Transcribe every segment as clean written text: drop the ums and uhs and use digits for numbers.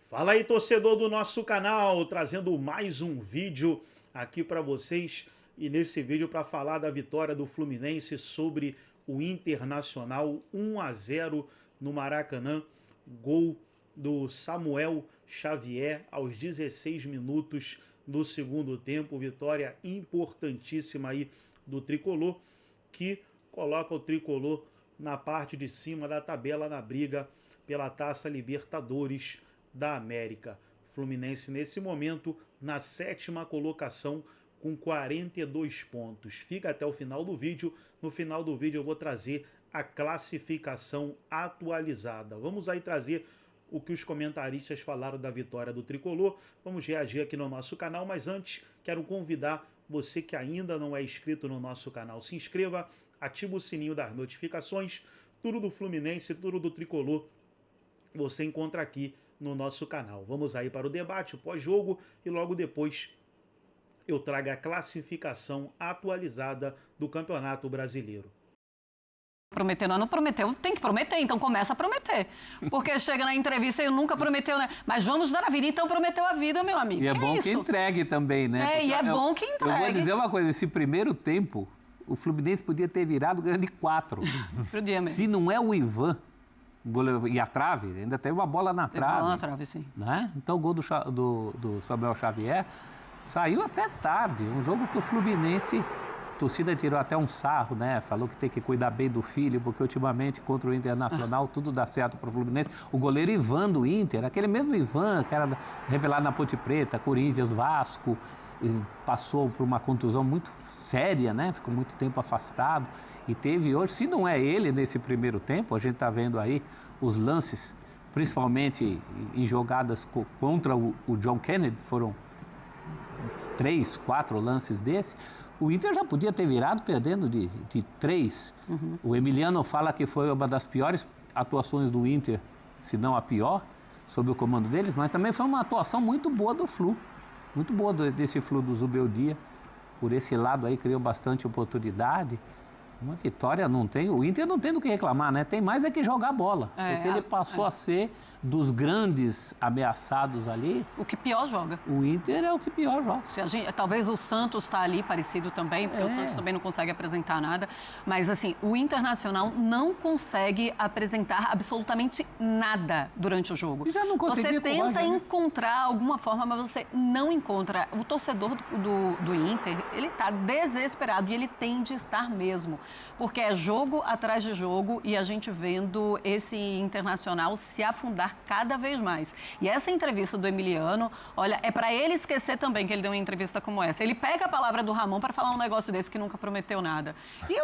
Fala aí, torcedor do nosso canal, trazendo mais um vídeo aqui para vocês. E nesse vídeo para falar da vitória do Fluminense sobre o Internacional 1-0 no Maracanã. Gol do Samuel Xavier aos 16 minutos do segundo tempo. Vitória importantíssima aí do Tricolor, que coloca o Tricolor na parte de cima da tabela na briga pela Taça Libertadores da América. Fluminense nesse momento na 7ª colocação com 42 pontos. Fica até o final do vídeo. No final do vídeo eu vou trazer a classificação atualizada. Vamos aí trazer o que os comentaristas falaram da vitória do Tricolor. Vamos reagir aqui no nosso canal, mas antes quero convidar você que ainda não é inscrito no nosso canal, se inscreva, ative o sininho das notificações. Tudo do Fluminense, tudo do Tricolor você encontra aqui no nosso canal. Vamos aí para o debate, o pós-jogo, e logo depois eu trago a classificação atualizada do Campeonato Brasileiro. Prometeu, não prometeu, tem que prometer, então começa a prometer. Porque chega na entrevista e nunca prometeu, né? Mas vamos dar a vida, então prometeu a vida, meu amigo. E é bom que entregue também, né? E é bom que entregue. Eu vou dizer uma coisa, esse primeiro tempo, o Fluminense podia ter virado ganhando de 4. Podia mesmo. Se não é o Ivan, goleiro, e a trave, ainda teve uma bola na trave. Bola na trave, sim. Né? Então o gol do Samuel Xavier saiu até tarde. Um jogo que o Fluminense, a torcida tirou até um sarro, né? Falou que tem que cuidar bem do filho, porque ultimamente contra o Internacional tudo dá certo para o Fluminense. O goleiro Ivan do Inter, aquele mesmo Ivan que era revelado na Ponte Preta, Corinthians, Vasco, passou por uma contusão muito séria, né? Ficou muito tempo afastado. E teve hoje, se não é ele nesse primeiro tempo, a gente está vendo aí os lances, principalmente em jogadas contra o John Kennedy, foram 3, 4 lances desses. O Inter já podia ter virado perdendo de 3. Uhum. O Emiliano fala que foi uma das piores atuações do Inter, se não a pior, sob o comando deles, mas também foi uma atuação muito boa do Flu, muito boa desse Flu do Zubeldia. Por esse lado aí criou bastante oportunidade. Uma vitória não tem, o Inter não tem do que reclamar, né? Tem mais é que jogar bola, porque ele passou a ser dos grandes ameaçados ali. O que pior joga. O Inter é o que pior joga. Talvez o Santos está ali parecido também, porque o Santos também não consegue apresentar nada. Mas assim, o Internacional não consegue apresentar absolutamente nada durante o jogo. E já não conseguia. Você tenta encontrar alguma forma, mas você não encontra. O torcedor do Inter, ele está desesperado e ele tem de estar mesmo. Porque é jogo atrás de jogo e a gente vendo esse Internacional se afundar cada vez mais. E essa entrevista do Emiliano, olha, é para ele esquecer também que ele deu uma entrevista como essa. Ele pega a palavra do Ramon para falar um negócio desse que nunca prometeu nada. E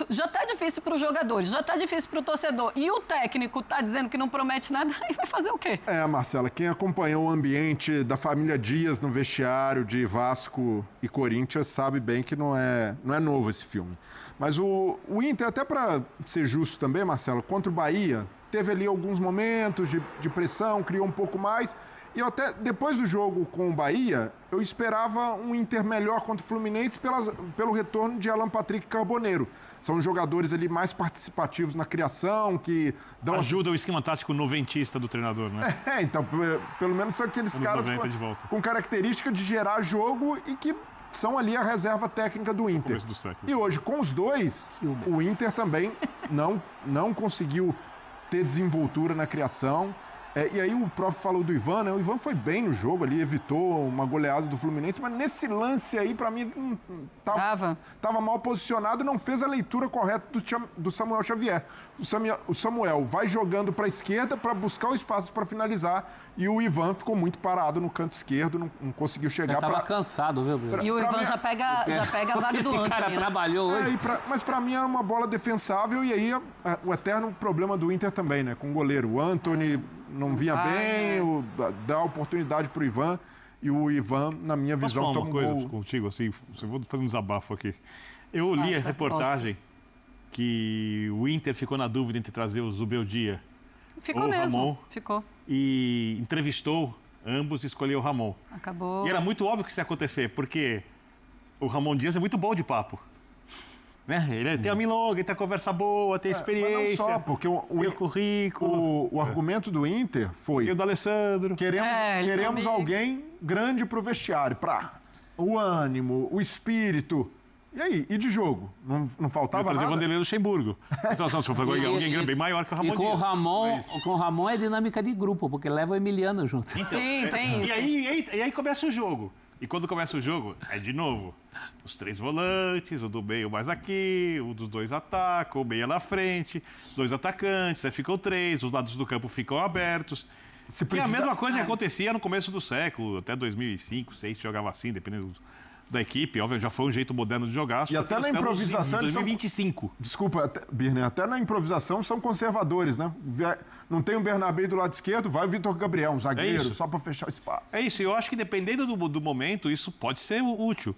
já está difícil para os jogadores, já está difícil para o torcedor. E o técnico está dizendo que não promete nada, aí vai fazer o quê? Marcela, quem acompanhou o ambiente da família Dias no vestiário de Vasco e Corinthians sabe bem que não é novo esse filme. Mas o Inter, até para ser justo também, Marcelo, contra o Bahia, teve ali alguns momentos de pressão, criou um pouco mais. E eu até, depois do jogo com o Bahia, eu esperava um Inter melhor contra o Fluminense pelo retorno de Alan Patrick e Carboneiro. São jogadores ali mais participativos na criação, que dão... Ajuda o esquema tático noventista do treinador, né? Então, pelo menos são aqueles caras com característica de gerar jogo e que são ali a reserva técnica do Inter. E hoje, com os dois, o Inter também não conseguiu ter desenvoltura na criação. E aí o prof falou do Ivan, né? O Ivan foi bem no jogo ali, evitou uma goleada do Fluminense, mas nesse lance aí, para mim, tava mal posicionado e não fez a leitura correta do Samuel Xavier. O Samuel vai jogando para a esquerda para buscar o espaço para finalizar e o Ivan ficou muito parado no canto esquerdo, não conseguiu chegar. Estava cansado, viu, Bruno? E o Ivan já pega a vaga do Antony. Esse cara trabalhou hoje. Mas para mim era uma bola defensável e aí o eterno problema do Inter também, né? Com o goleiro. O Antony não vinha bem, dá oportunidade para o Ivan e o Ivan, na minha visão, toma uma coisa contigo, assim, eu vou fazer um desabafo aqui. Eu li a reportagem que o Inter ficou na dúvida entre trazer o Zubeldia ou o Ramon. Ficou. E entrevistou ambos e escolheu o Ramon. Acabou. E era muito óbvio que isso ia acontecer, porque o Ramon Dias é muito bom de papo. Né? Ele tem a milonga, tem a conversa boa, tem a experiência. Mas não só, porque tem o currículo. O argumento do Inter foi... E o do Alessandro. Queremos alguém grande pro vestiário, o ânimo, o espírito. E aí? E de jogo? Não faltava nada? Trazer o Vanderlei Luxemburgo. Então, se for alguém bem maior que o Ramon Dias. E com o Ramon é dinâmica de grupo, porque leva o Emiliano junto. Então, sim, tem isso. E aí começa o jogo. E quando começa o jogo, é de novo. Os 3 volantes, o do meio mais aqui, o dos 2 atacam, o meio na frente, 2 atacantes, aí ficam 3, os lados do campo ficam abertos. Que é a mesma coisa que acontecia no começo do século, até 2005, 2006, jogava assim, dependendo da equipe. Óbvio, já foi um jeito moderno de jogar. E até na improvisação... 2025. Desculpa, Birner, até na improvisação são conservadores, né? Não tem o Bernabé do lado esquerdo, vai o Vitor Gabriel, um zagueiro, só para fechar o espaço. É isso, eu acho que dependendo do momento, isso pode ser útil.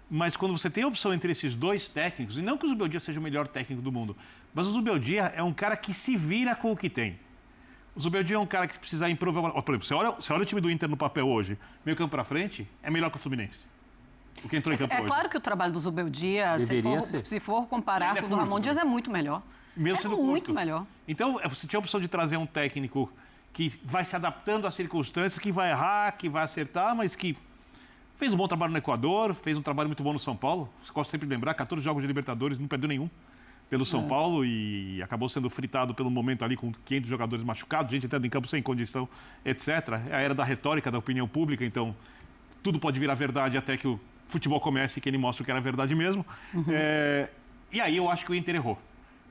Mas quando você tem a opção entre esses 2 técnicos, e não que o Zubeldia seja o melhor técnico do mundo, mas o Zubeldia é um cara que se vira com o que tem. O Zubeldia é um cara que precisa improvisar. Por exemplo, você olha o time do Inter no papel hoje, meio campo para frente, é melhor que o Fluminense. O que entrou em campo hoje. Claro que o trabalho do Zubeldia, se for comparar com o do Ramon Dias, é muito melhor. Mesmo sendo muito melhor. Então, você tinha a opção de trazer um técnico que vai se adaptando às circunstâncias, que vai errar, que vai acertar, mas que fez um bom trabalho no Equador, fez um trabalho muito bom no São Paulo. Você gosta sempre de lembrar, 14 jogos de Libertadores, não perdeu nenhum pelo São Paulo e acabou sendo fritado pelo momento ali com 500 jogadores machucados, gente entrando em campo sem condição, etc. É a era da retórica, da opinião pública, então tudo pode virar verdade até que o futebol comece e que ele mostre o que era verdade mesmo. E aí eu acho que o Inter errou.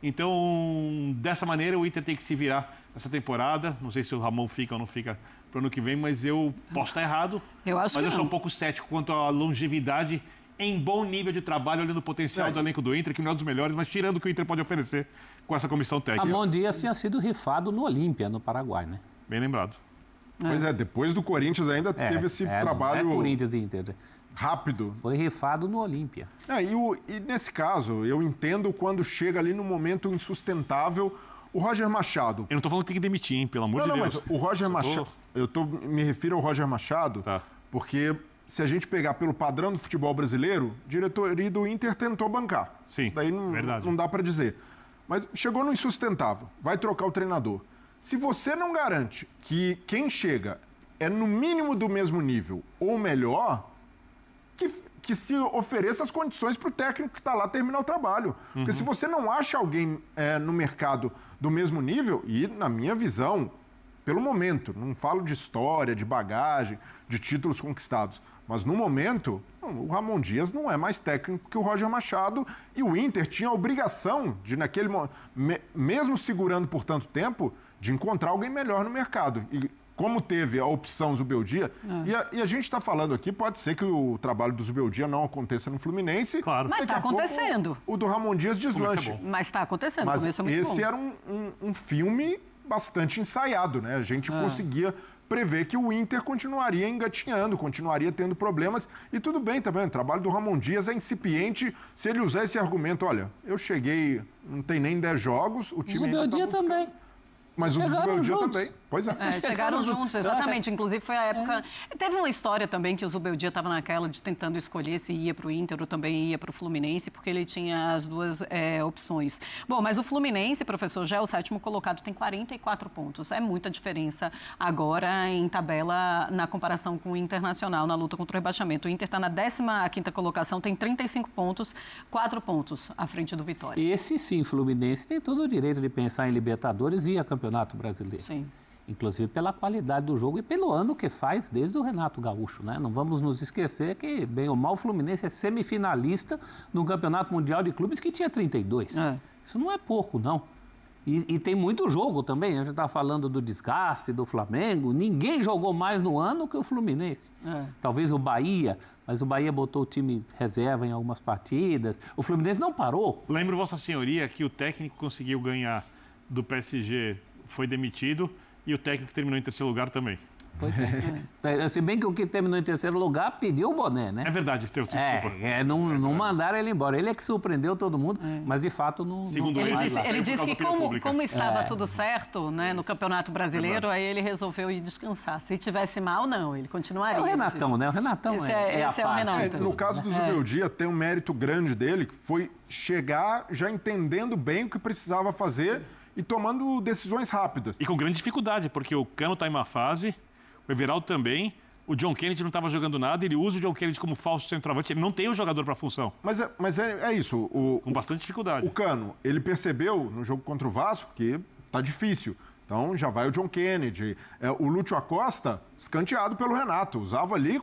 Então, dessa maneira, o Inter tem que se virar essa temporada. Não sei se o Ramon fica ou não fica para o ano que vem, mas eu posso estar errado. Mas eu sou um pouco cético quanto à longevidade em bom nível de trabalho, olhando o potencial do elenco do Inter, que não é um dos melhores, mas tirando o que o Inter pode oferecer com essa comissão técnica. Ramon Dias tinha sido rifado no Olímpia, no Paraguai, né? Bem lembrado. Pois depois do Corinthians ainda teve esse trabalho... Não é Corinthians e Inter. Rápido. Foi rifado no Olímpia. E nesse caso, eu entendo quando chega ali no momento insustentável o Roger Machado. Eu não estou falando que tem que demitir, hein? Pelo amor de Deus. Não, mas o Roger Machado... me refiro ao Roger Machado, porque se a gente pegar pelo padrão do futebol brasileiro, a diretoria do Inter tentou bancar. Sim, daí não dá para dizer. Mas chegou no insustentável, vai trocar o treinador. Se você não garante que quem chega é no mínimo do mesmo nível ou melhor, que se ofereça as condições para o técnico que está lá terminar o trabalho. Porque se você não acha alguém no mercado do mesmo nível, e na minha visão, pelo momento, não falo de história, de bagagem, de títulos conquistados, mas no momento, o Ramon Dias não é mais técnico que o Roger Machado e o Inter tinha a obrigação de, naquele mesmo segurando por tanto tempo, de encontrar alguém melhor no mercado. E como teve a opção Zubeldia, e a gente está falando aqui, pode ser que o trabalho do Zubeldia não aconteça no Fluminense. Claro. Mas está acontecendo. O do Ramon Dias deslanche. Mas está acontecendo. Mas esse bom. Era um filme bastante ensaiado, né? A gente conseguia prever que o Inter continuaria engatinhando, continuaria tendo problemas. E tudo bem também, o trabalho do Ramon Dias é incipiente. Se ele usar esse argumento, olha, eu cheguei, não tem nem 10 jogos, o time ainda tá também. Mas o Zubeldia também. Pois chegaram juntos, exatamente. Inclusive, foi a época... Teve uma história também que o Zubeldia estava naquela de tentando escolher se ia para o Inter ou também ia para o Fluminense, porque ele tinha as duas opções. Bom, mas o Fluminense, professor, já é o 7º colocado, tem 44 pontos. É muita diferença agora em tabela na comparação com o Internacional, na luta contra o rebaixamento. O Inter está na 15ª colocação, tem 35 pontos, 4 pontos à frente do Vitória. Esse sim, Fluminense tem todo o direito de pensar em Libertadores e a Campeonato Brasileiro. Sim. Inclusive pela qualidade do jogo e pelo ano que faz desde o Renato Gaúcho, né? Não vamos nos esquecer que, bem ou mal, o Fluminense é semifinalista no Campeonato Mundial de Clubes que tinha 32. Isso não é pouco, não. E tem muito jogo também. A gente está falando do desgaste do Flamengo. Ninguém jogou mais no ano que o Fluminense. Talvez o Bahia, mas o Bahia botou o time reserva em algumas partidas. O Fluminense não parou. Lembro, Vossa Senhoria, que o técnico conseguiu ganhar do PSG, foi demitido, e o técnico terminou em 3º lugar também. Pois é. Se bem que o que terminou em terceiro lugar pediu o boné, né? É verdade, desculpa. Não mandaram ele embora. Ele é que surpreendeu todo mundo, mas de fato não... Segundo ele disse que como estava tudo certo, né, no Campeonato Brasileiro, aí ele resolveu ir descansar. Se tivesse mal, não, ele continuaria. É o Renatão, né? O Renatão esse é o Renato. No caso do Zubeldia, tem um mérito grande dele, que foi chegar já entendendo bem o que precisava fazer e tomando decisões rápidas. E com grande dificuldade, porque o Cano está em uma fase, o Everaldo também, o John Kennedy não estava jogando nada, ele usa o John Kennedy como falso centroavante, ele não tem um jogador para a função. Mas é isso. Com bastante dificuldade. O Cano, ele percebeu no jogo contra o Vasco que tá difícil. Então já vai o John Kennedy. O Lúcio Acosta, escanteado pelo Renato, usava ali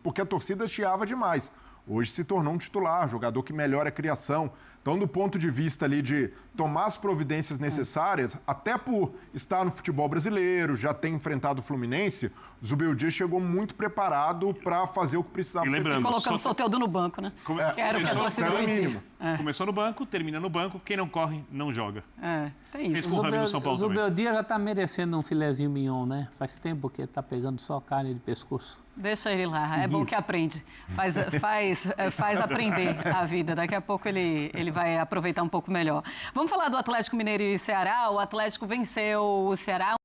porque a torcida chiava demais. Hoje se tornou um titular, jogador que melhora a criação. Então, do ponto de vista ali de tomar as providências necessárias, até por estar no futebol brasileiro, já ter enfrentado o Fluminense, o Zubeldia chegou muito preparado para fazer o que precisava ser feito. Colocando o Soteldo no banco, né? Que era o que a torcida pedia. Começou no banco, termina no banco, quem não corre, não joga. Tem isso. Fez com o Rami do São Paulo também. O Zubeldia já está merecendo um filezinho mignon, né? Faz tempo que ele está pegando só carne de pescoço. Deixa ele lá, é bom que aprende. Faz aprender a vida. Daqui a pouco ele vai aproveitar um pouco melhor. Vamos falar do Atlético Mineiro e Ceará. O Atlético venceu o Ceará.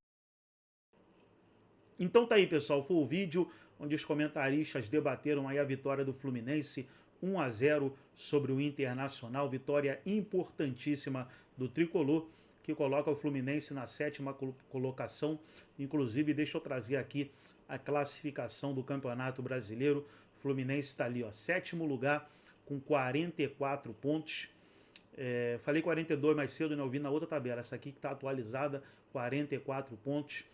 Então tá aí, pessoal. Foi o vídeo onde os comentaristas debateram aí a vitória do Fluminense 1-0 sobre o Internacional. Vitória importantíssima do Tricolor, que coloca o Fluminense na 7ª colocação. Inclusive, deixa eu trazer aqui a classificação do Campeonato Brasileiro. O Fluminense está ali, ó, 7º lugar com 44 pontos. Falei 42 mais cedo, né? Eu vi na outra tabela. Essa aqui que está atualizada, 44 pontos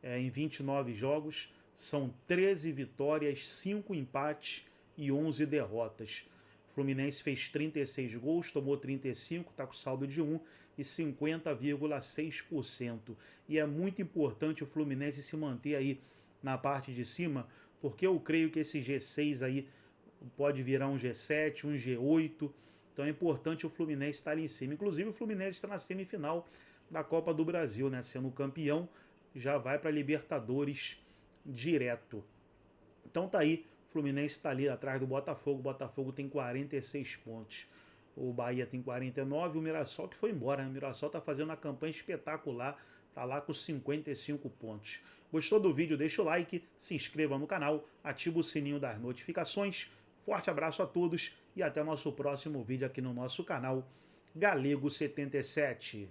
em 29 jogos. São 13 vitórias, 5 empates e 11 derrotas. O Fluminense fez 36 gols, tomou 35, está com saldo de 1 e 50,6%. E é muito importante o Fluminense se manter aí na parte de cima, porque eu creio que esse G6 aí pode virar um G7, um G8. Então é importante o Fluminense estar ali em cima. Inclusive o Fluminense está na semifinal da Copa do Brasil, né? Sendo campeão, já vai para a Libertadores direto. Então tá aí, o Fluminense está ali atrás do Botafogo. O Botafogo tem 46 pontos. O Bahia tem 49, o Mirassol que foi embora, né? O Mirassol está fazendo uma campanha espetacular, está lá com 55 pontos. Gostou do vídeo? Deixa o like, se inscreva no canal, ativa o sininho das notificações. Forte abraço a todos e até o nosso próximo vídeo aqui no nosso canal Galego 77.